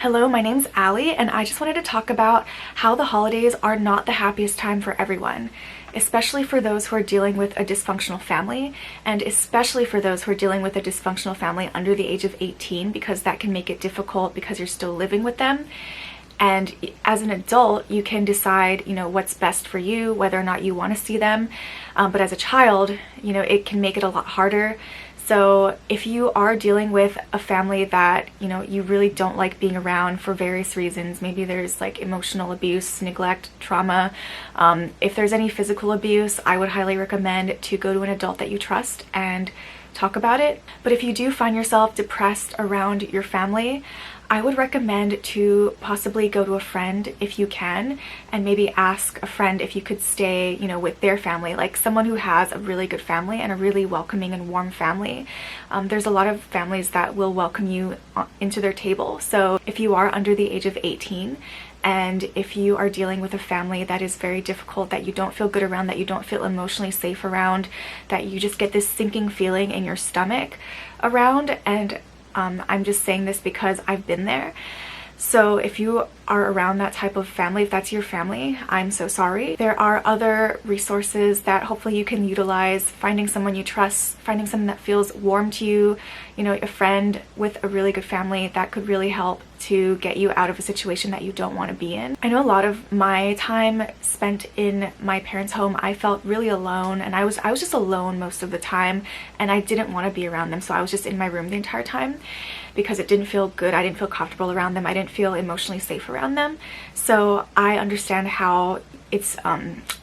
Hello, my name's Allie, and I just wanted to talk about how the holidays are not the happiest time for everyone, especially for those who are dealing with a dysfunctional family, and especially for those who are dealing with a dysfunctional family under the age of 18, because that can make it difficult because you're still living with them. And as an adult, you can decide, what's best for you, whether or not you want to see them. But as a child, it can make it a lot harder. So if you are dealing with a family that, you really don't like being around for various reasons, maybe there's like emotional abuse, neglect, trauma. If there's any physical abuse, I would highly recommend to go to an adult that you trust and talk about it. But if you do find yourself depressed around your family, I would recommend to possibly go to a friend if you can, and maybe ask a friend if you could stay, with their family, like someone who has a really good family and a really welcoming and warm family. There's a lot of families that will welcome you into their table. So if you are under the age of 18, and if you are dealing with a family that is very difficult, that you don't feel good around, that you don't feel emotionally safe around, that you just get this sinking feeling in your stomach around, and I'm just saying this because I've been there. So if you are around that type of family, if that's your family, I'm so sorry. There are other resources that hopefully you can utilize, finding someone you trust, finding someone that feels warm to you, a friend with a really good family that could really help to get you out of a situation that you don't want to be in. I know a lot of my time spent in my parents' home, I felt really alone, and I was just alone most of the time, and I didn't want to be around them, so I was just in my room the entire time because it didn't feel good. I didn't feel comfortable around them. I didn't feel emotionally safe around them. So I understand how it's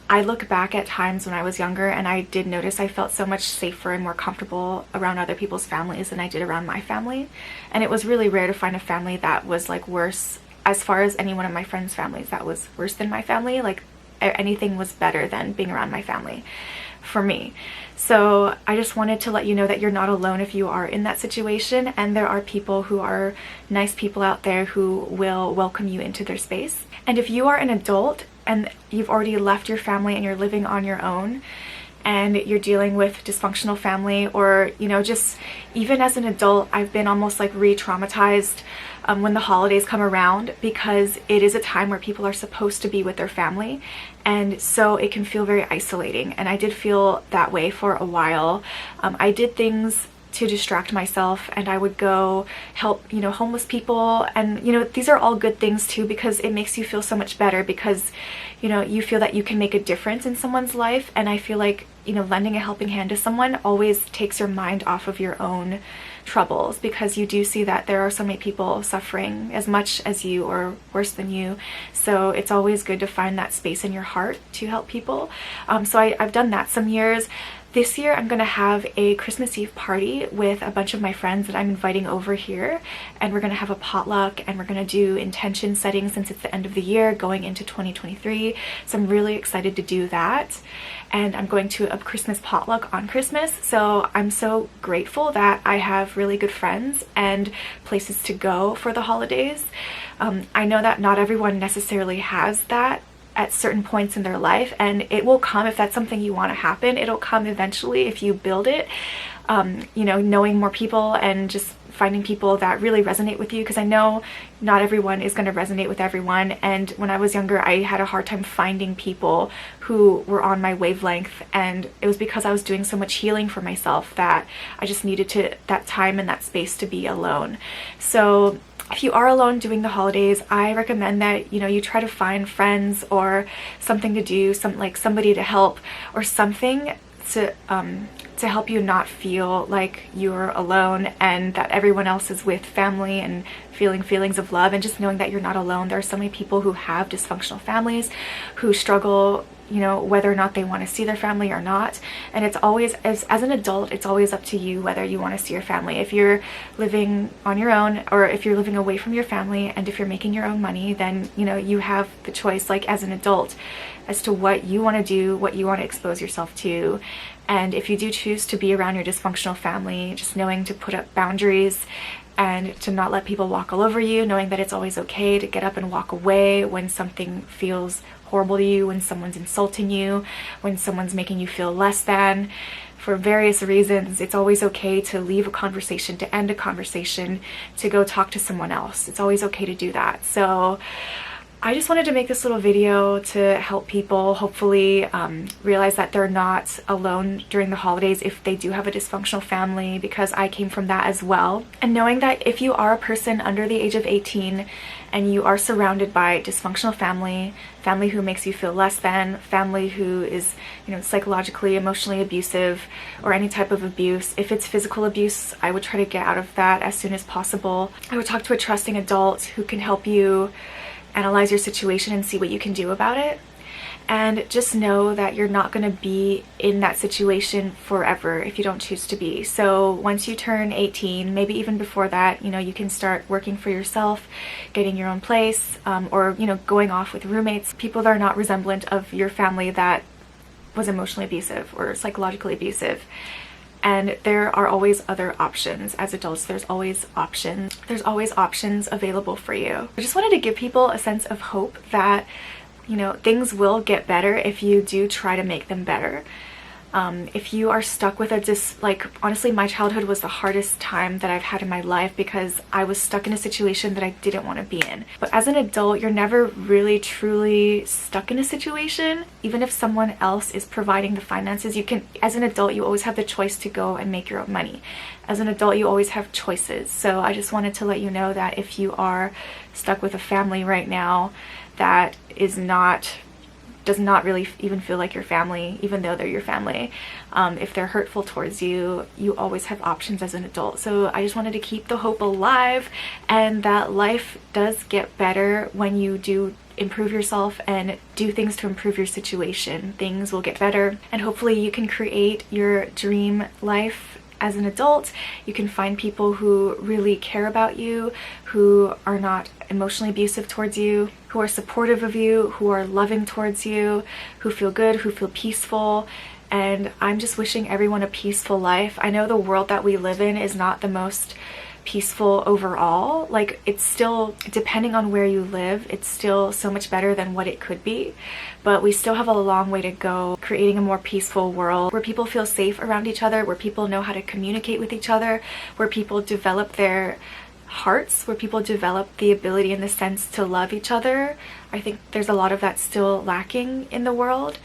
I look back at times when I was younger, and I did notice I felt so much safer and more comfortable around other people's families than I did around my family. And it was really rare to find a family that was like worse, as far as any one of my friends' families that was worse than my family. Like anything was better than being around my family for me. So I just wanted to let you know that you're not alone if you are in that situation, and there are people who are nice people out there who will welcome you into their space. And if you are an adult and you've already left your family and you're living on your own, and you're dealing with dysfunctional family, or just even as an adult, I've been almost like re-traumatized when the holidays come around, because it is a time where people are supposed to be with their family, and so it can feel very isolating. And I did feel that way for a while. I did things to distract myself, and I would go help homeless people, and these are all good things too, because it makes you feel so much better, because you feel that you can make a difference in someone's life. And I feel like lending a helping hand to someone always takes your mind off of your own troubles, because you do see that there are so many people suffering as much as you or worse than you. So it's always good to find that space in your heart to help people. So I've done that some years. This year I'm going to have a Christmas Eve party with a bunch of my friends that I'm inviting over here, and we're going to have a potluck, and we're going to do intention setting since it's the end of the year going into 2023. So I'm really excited to do that. And I'm going to a Christmas potluck on Christmas. So I'm so grateful that I have really good friends and places to go for the holidays. I know that not everyone necessarily has that at certain points in their life, and it will come if that's something you want to happen. It'll come eventually if you build it. Knowing more people and just finding people that really resonate with you, because I know not everyone is going to resonate with everyone. And when I was younger, I had a hard time finding people who were on my wavelength, and it was because I was doing so much healing for myself that I just needed that time and that space to be alone. So if you are alone doing the holidays, I recommend that you try to find friends or something to do, somebody to help, or something to help you not feel like you're alone, and that everyone else is with family and feeling feelings of love, and just knowing that you're not alone. There are so many people who have dysfunctional families who struggle whether or not they want to see their family or not. And it's always, as an adult, it's always up to you whether you want to see your family. If you're living on your own, or if you're living away from your family, and if you're making your own money, then you have the choice, like as an adult, as to what you want to do, what you want to expose yourself to. And if you do choose to be around your dysfunctional family, just knowing to put up boundaries and to not let people walk all over you, knowing that it's always okay to get up and walk away when something feels horrible to you, when someone's insulting you, when someone's making you feel less than. for various reasons, it's always okay to leave a conversation, to end a conversation, to go talk to someone else. It's always okay to do that. So I just wanted to make this little video to help people hopefully realize that they're not alone during the holidays if they do have a dysfunctional family, because I came from that as well. And knowing that if you are a person under the age of 18 and you are surrounded by dysfunctional family who makes you feel less than, family who is, you know, psychologically, emotionally abusive, or any type of abuse. If it's physical abuse, I would try to get out of that as soon as possible. I would talk to a trusting adult who can help you analyze your situation and see what you can do about it. And just know that you're not going to be in that situation forever if you don't choose to be. So once you turn 18, maybe even before that, you know, you can start working for yourself, getting your own place, or, you know, going off with roommates, people that are not resemblant of your family that was emotionally abusive or psychologically abusive. And there are always other options. As adults, there's always options. There's always options available for you. I just wanted to give people a sense of hope that, you know, things will get better if you do try to make them better. If you are stuck with honestly, my childhood was the hardest time that I've had in my life because I was stuck in a situation that I didn't want to be in. But as an adult, you're never really truly stuck in a situation. Even if someone else is providing the finances, as an adult, you always have the choice to go and make your own money. As an adult, you always have choices. So I just wanted to let you know that if you are stuck with a family right now that does not really even feel like your family, even though they're your family. If they're hurtful towards you, you always have options as an adult. So I just wanted to keep the hope alive, and that life does get better when you do improve yourself and do things to improve your situation. Things will get better, and hopefully you can create your dream life as an adult. You can find people who really care about you, who are not emotionally abusive towards you, who are supportive of you, who are loving towards you, who feel good, who feel peaceful. And I'm just wishing everyone a peaceful life. I know the world that we live in is not the most peaceful overall. Like, it's still, depending on where you live, it's still so much better than what it could be, but we still have a long way to go creating a more peaceful world where people feel safe around each other, where people know how to communicate with each other, where people develop their hearts, where people develop the ability and the sense to love each other. I think there's a lot of that still lacking in the world.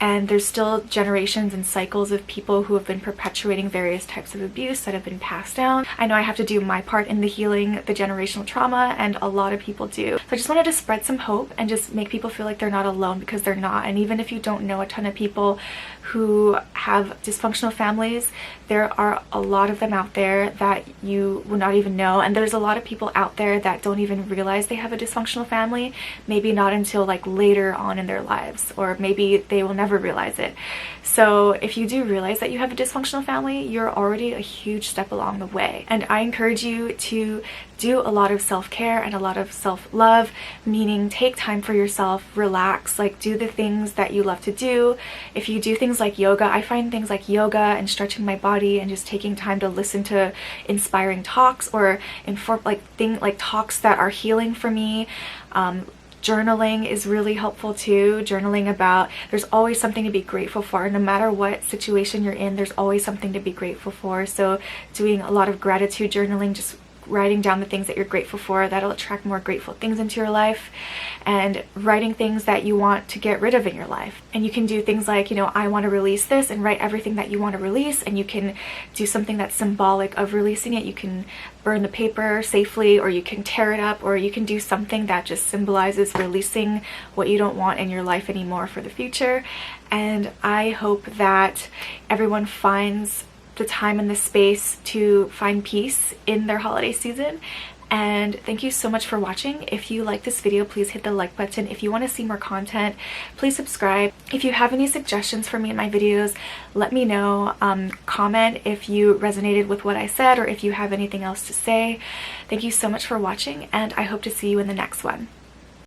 And there's still generations and cycles of people who have been perpetuating various types of abuse that have been passed down. I know I have to do my part in the healing the generational trauma, and a lot of people do. So I just wanted to spread some hope and just make people feel like they're not alone, because they're not. And even if you don't know a ton of people who have dysfunctional families, there are a lot of them out there that you will not even know. And there's a lot of people out there that don't even realize they have a dysfunctional family, maybe not until like later on in their lives, or maybe they will never realize it. So if you do realize that you have a dysfunctional family, you're already a huge step along the way. And I encourage you to do a lot of self-care and a lot of self-love, meaning take time for yourself, relax, like do the things that you love to do. If you do things like yoga, I find things like yoga and stretching my body and just taking time to listen to inspiring talks or talks that are healing for me. Journaling is really helpful too. Journaling about, there's always something to be grateful for. No matter what situation you're in, there's always something to be grateful for. So doing a lot of gratitude journaling, just writing down the things that you're grateful for, that'll attract more grateful things into your life. And writing things that you want to get rid of in your life. And you can do things like, you know, I want to release this, and write everything that you want to release. And you can do something that's symbolic of releasing it. You can burn the paper safely, or you can tear it up, or you can do something that just symbolizes releasing what you don't want in your life anymore for the future. And I hope that everyone finds the time and the space to find peace in their holiday season. And thank you so much for watching. If you like this video, please hit the like button. If you want to see more content, please subscribe. If you have any suggestions for me in my videos, let me know. Comment if you resonated with what I said, or if you have anything else to say. Thank you so much for watching, and I hope to see you in the next one.